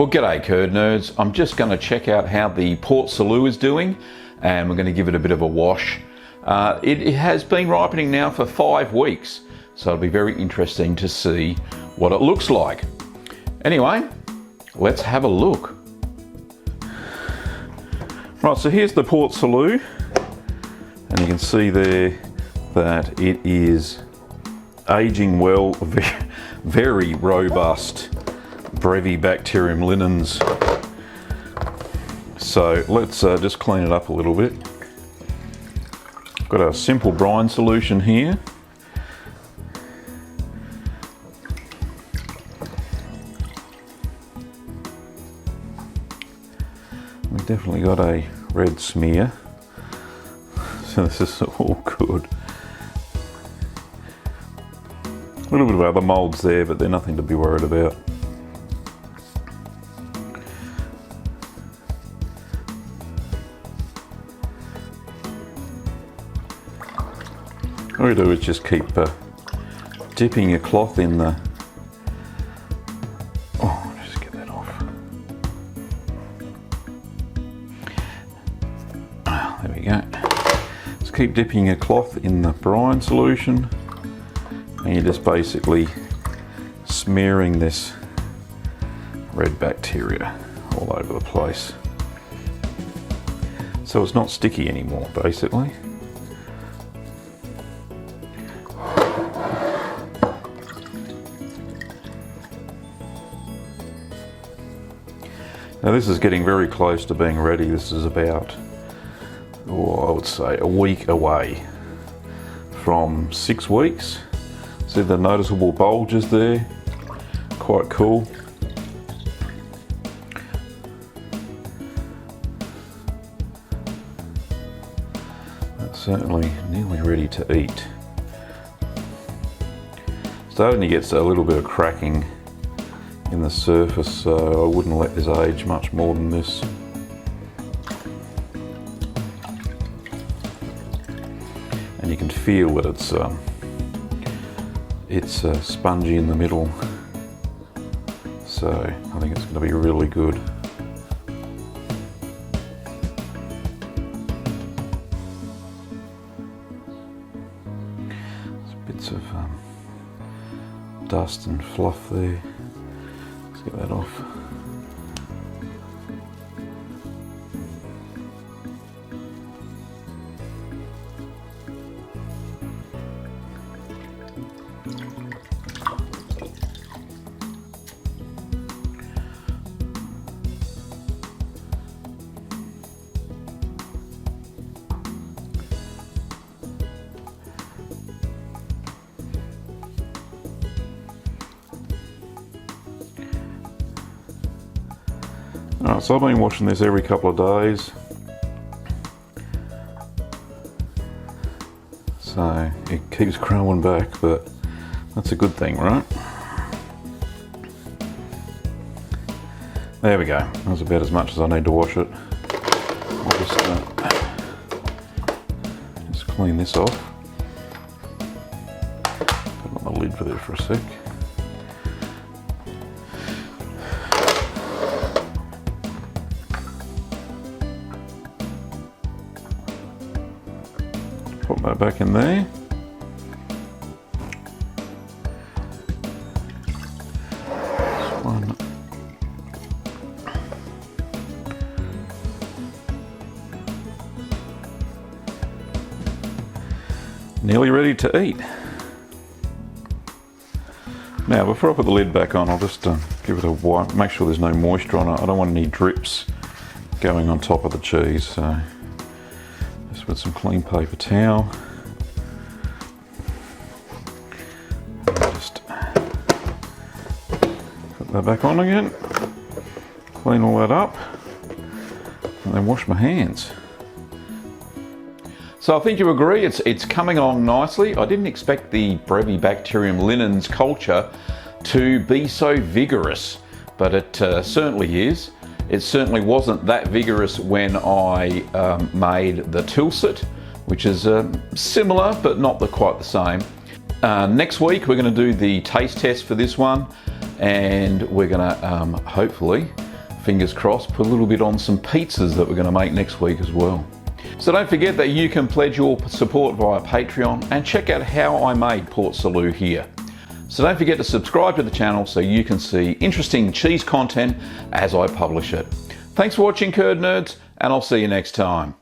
Well, g'day curd nerds. I'm just going to check out how the Port Salut is doing, and we're going to give it a bit of a wash. It has been ripening now for 5 weeks, so it'll be very interesting to see what it looks like. Anyway, let's have a look. Right, so here's the Port Salut, and you can see there that it is aging well, very robust Brevibacterium linens. So let's just clean it up a little bit. Got a simple brine solution here. We've definitely got a red smear, so this is all good. A little bit of other moulds there, but they're nothing to be worried about. All you do is just keep dipping your cloth in the... Oh, just get that off. There we go. Just keep dipping your cloth in the brine solution, and you're just basically smearing this red bacteria all over the place. So it's not sticky anymore, basically. Now this is getting very close to being ready. This is about, I would say, a week away from 6 weeks. See the noticeable bulges there? Quite cool. That's certainly nearly ready to eat. Starting to get a little bit of cracking in the surface, so I wouldn't let this age much more than this. And you can feel that it's spongy in the middle, so I think it's going to be really good. There's bits of dust and fluff there. Let's get that off. Alright, so I've been washing this every couple of days, so it keeps growing back, but that's a good thing, right? There we go, that's about as much as I need to wash it. I'll just clean this off. Put on the lid for there for a sec. Put that back in there. This one. Nearly ready to eat. Now, before I put the lid back on, I'll just give it a wipe, make sure there's no moisture on it. I don't want any drips going on top of the cheese, so just with some clean paper towel. And just put that back on again, clean all that up, and then wash my hands. So I think you agree, it's coming along nicely. I didn't expect the Brevibacterium linens culture to be so vigorous, but it certainly is. It certainly wasn't that vigorous when I made the Tilsit, which is similar but not quite the same. Next week we're going to do the taste test for this one, and we're going to hopefully fingers crossed, put a little bit on some pizzas that we're going to make next week as well. So don't forget that you can pledge your support via Patreon and check out how I made Port Salut here. So don't forget to subscribe to the channel so you can see interesting cheese content as I publish it. Thanks for watching, Curd Nerds, and I'll see you next time.